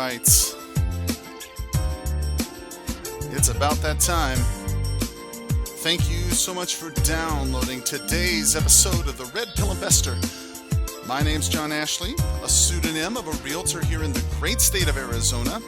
right. It's about that time. Thank you so much for downloading today's episode of the Red Pill Investor. My name's John Ashley, a pseudonym of a realtor here in the great state of Arizona,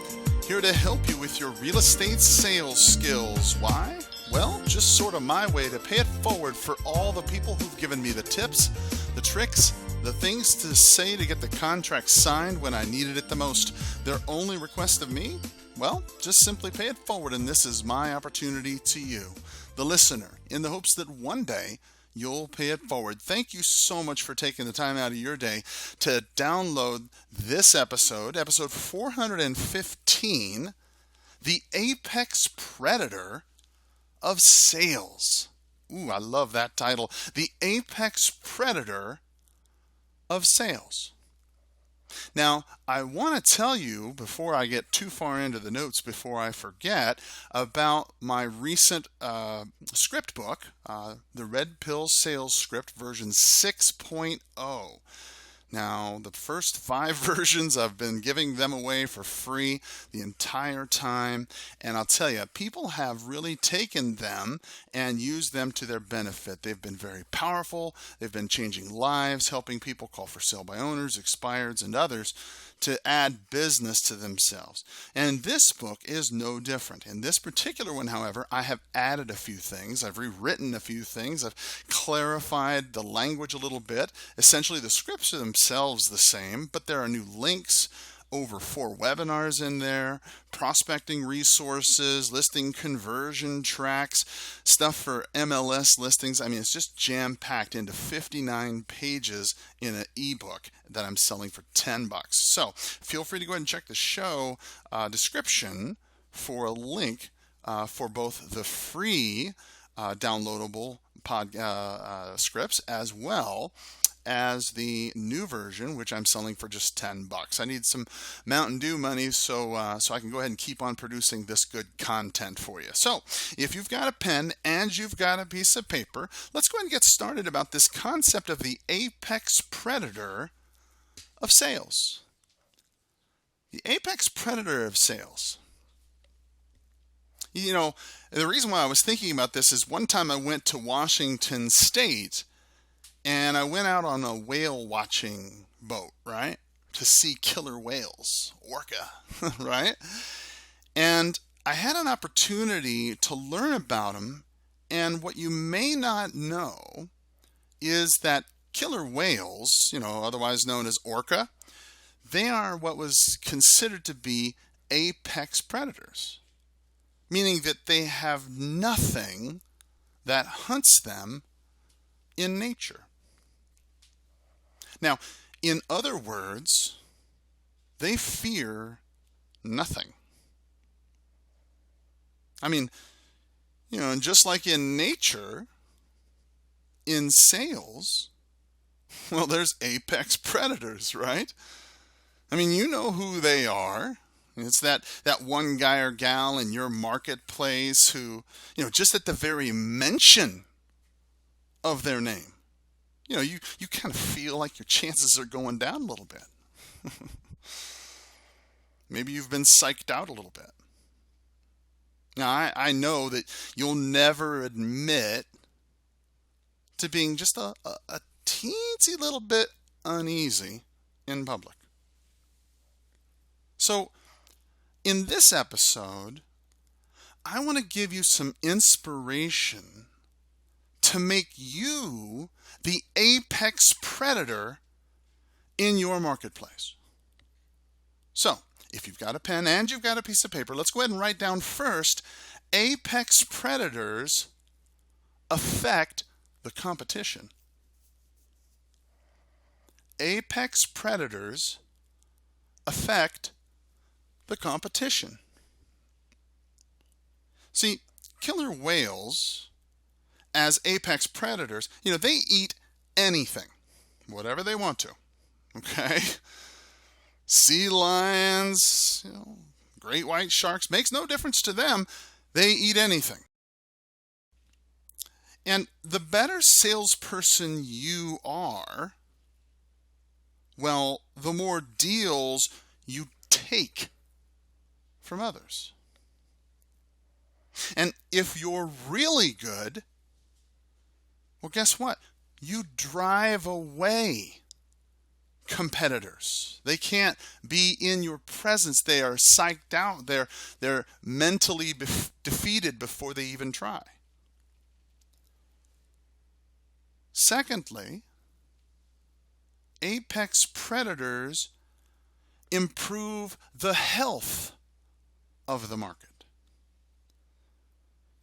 here to help you with your real estate sales skills. Why? Well, just sort of my way to pay it forward for all the people who've given me the tips, the tricks, the things to say to get the contract signed when I needed it the most. Their only request of me? Well, just simply pay it forward, and this is my opportunity to you, the listener, in the hopes that one day you'll pay it forward. Thank you so much for taking the time out of your day to download this episode 415, The Apex Predator of Sales. Ooh, I love that title. The Apex Predator of Sales. Now, I want to tell you, before I get too far into the notes, before I forget, about my recent script book, the Red Pill Sales Script version 6.0. Now, the first 5 versions, I've been giving them away for free the entire time. And I'll tell you, people have really taken them and used them to their benefit. They've been very powerful. They've been changing lives, helping people call for sale by owners, expireds, and others to add business to themselves. And this book is no different. In this particular one, however, I have added a few things. I've rewritten a few things. I've clarified the language a little bit. Essentially, the scripts are themselves the same, but there are new links, over 4 webinars in there, prospecting resources, listing conversion tracks, stuff for MLS listings. I mean, it's just jam-packed into 59 pages in an ebook that I'm selling for $10. So feel free to go ahead and check the show description for a link for both the free downloadable scripts as well as the new version, which I'm selling for just $10. I need some Mountain Dew money so I can go ahead and keep on producing this good content for you. So if you've got a pen and you've got a piece of paper, let's go ahead and get started about this concept of the apex predator of sales. The apex predator of sales. You know, the reason why I was thinking about this is one time I went to Washington State and I went out on a whale watching boat, right? To see killer whales, orca, right? And I had an opportunity to learn about them. And what you may not know is that killer whales, otherwise known as orca, they are what was considered to be apex predators, meaning that they have nothing that hunts them in nature. Now, in other words, they fear nothing. I mean, and just like in nature, in sales, well, there's apex predators, right? I mean, you know who they are. It's that one guy or gal in your marketplace who, just at the very mention of their name, you kind of feel like your chances are going down a little bit. Maybe you've been psyched out a little bit. Now, I know that you'll never admit to being just a teensy little bit uneasy in public. So, in this episode, I want to give you some inspiration to make you the apex predator in your marketplace. So, if you've got a pen and you've got a piece of paper, let's go ahead and write down first, apex predators affect the competition. Apex predators affect the competition. See, killer whales, as apex predators, they eat anything, whatever they want to, okay? Sea lions, great white sharks, makes no difference to them. They eat anything. And the better salesperson you are, well, the more deals you take from others. And if you're really good, well, guess what? You drive away competitors. They can't be in your presence. They are psyched out. They're mentally defeated before they even try. Secondly, apex predators improve the health of the market.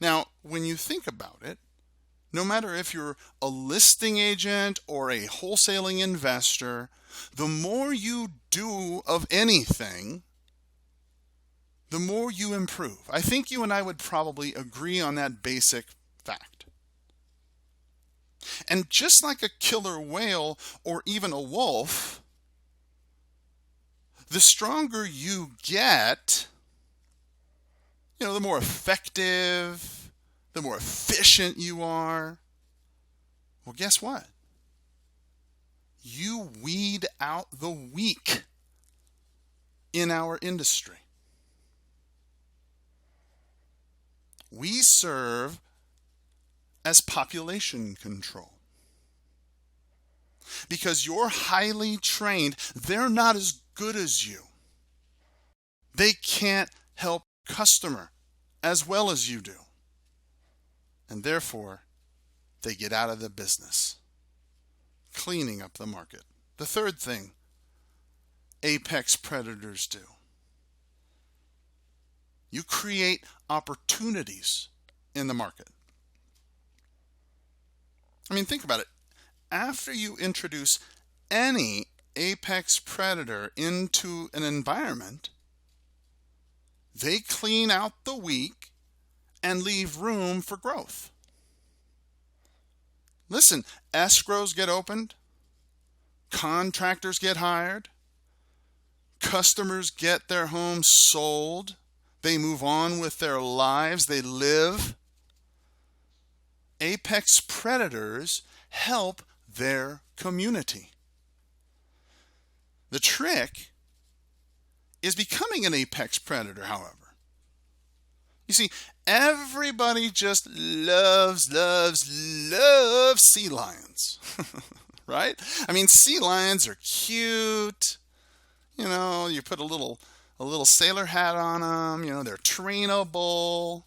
Now, when you think about it, no matter if you're a listing agent or a wholesaling investor, the more you do of anything, the more you improve. I think you and I would probably agree on that basic fact. And just like a killer whale or even a wolf, the stronger you get, the more effective, the more efficient you are. Well, guess what? You weed out the weak in our industry. We serve as population control. Because you're highly trained, they're not as good as you. They can't help customer as well as you do. And therefore, they get out of the business, cleaning up the market. The third thing apex predators do: you create opportunities in the market. I mean, think about it. After you introduce any apex predator into an environment, they clean out the weak and leave room for growth. Listen, escrows get opened, contractors get hired, customers get their homes sold, they move on with their lives, they live. Apex predators help their community. The trick is becoming an apex predator, however. You see, everybody just loves sea lions, right? I mean, sea lions are cute. You put a little sailor hat on them. They're trainable.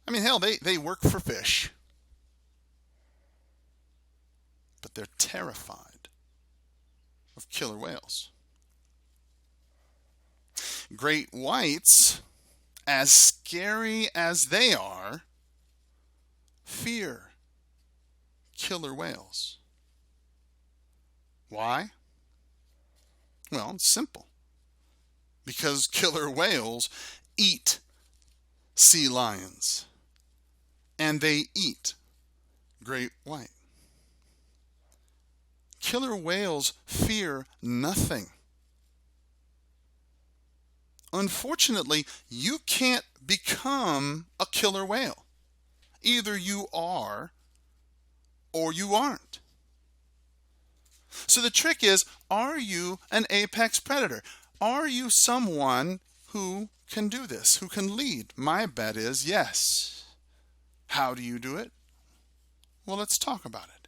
I mean, hell, they work for fish. But they're terrified of killer whales. Great whites, as scary as they are, fear killer whales. Why? Well, it's simple. Because killer whales eat sea lions, and they eat great white. Killer whales fear nothing. Unfortunately, you can't become a killer whale. Either you are or you aren't. So the trick is, are you an apex predator? Are you someone who can do this, who can lead? My bet is yes. How do you do it? Well, let's talk about it.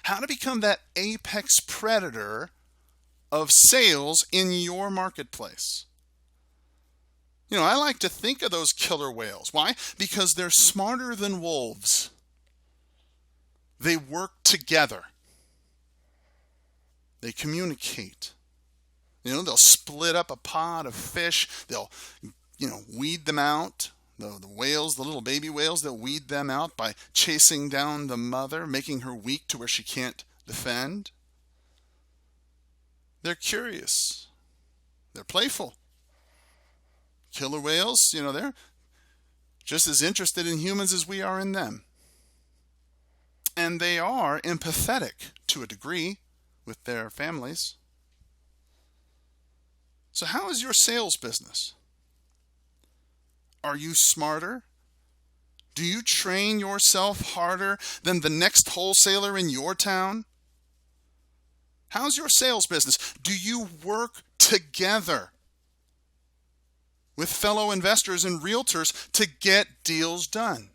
How to become that apex predator of sales in your marketplace. I like to think of those killer whales. Why? Because they're smarter than wolves. They work together. They communicate. They'll split up a pod of fish. They'll, weed them out. The whales, the little baby whales, they'll weed them out by chasing down the mother, making her weak to where she can't defend. They're curious. They're playful. Killer whales, they're just as interested in humans as we are in them. And they are empathetic to a degree with their families. So how is your sales business? Are you smarter? Do you train yourself harder than the next wholesaler in your town? How's your sales business? Do you work together? with fellow investors and realtors to get deals done?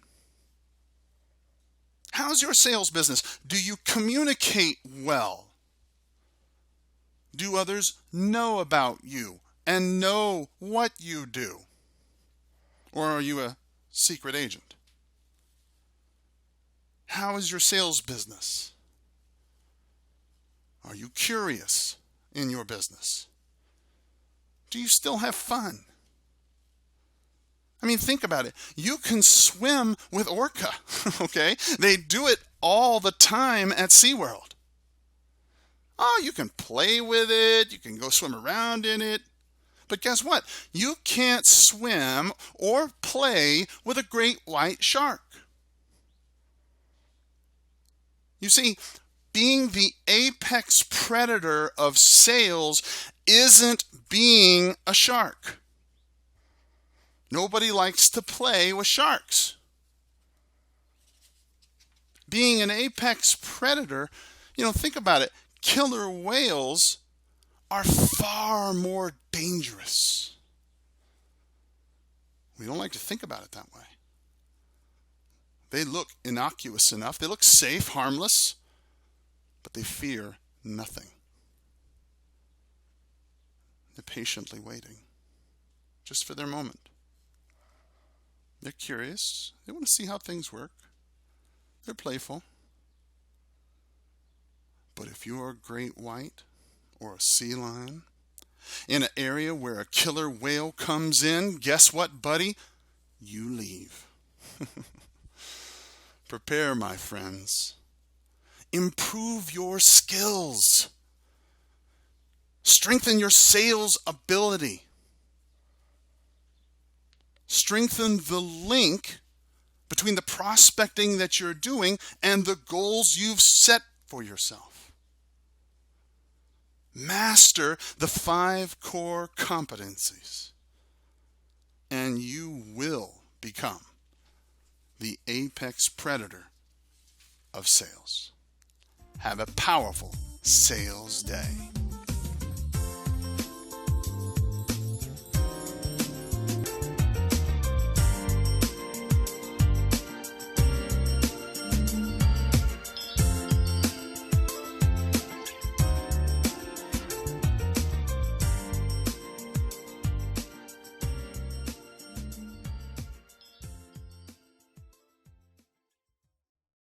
How's your sales business? Do you communicate well? Do others know about you and know what you do? Or are you a secret agent? How is your sales business? Are you curious in your business? Do you still have fun? I mean, think about it. You can swim with orca, okay? They do it all the time at SeaWorld. Oh, you can play with it. You can go swim around in it. But guess what? You can't swim or play with a great white shark. You see, being the apex predator of sales isn't being a shark. Nobody likes to play with sharks. Being an apex predator, think about it. Killer whales are far more dangerous. We don't like to think about it that way. They look innocuous enough. They look safe, harmless, but they fear nothing. They're patiently waiting just for their moment. They're curious. They want to see how things work. They're playful. But if you're a great white or a sea lion in an area where a killer whale comes in, guess what, buddy? You leave. Prepare, my friends. Improve your skills. Strengthen your sales ability. Strengthen the link between the prospecting that you're doing and the goals you've set for yourself. Master the 5 core competencies, and you will become the apex predator of sales. Have a powerful sales day.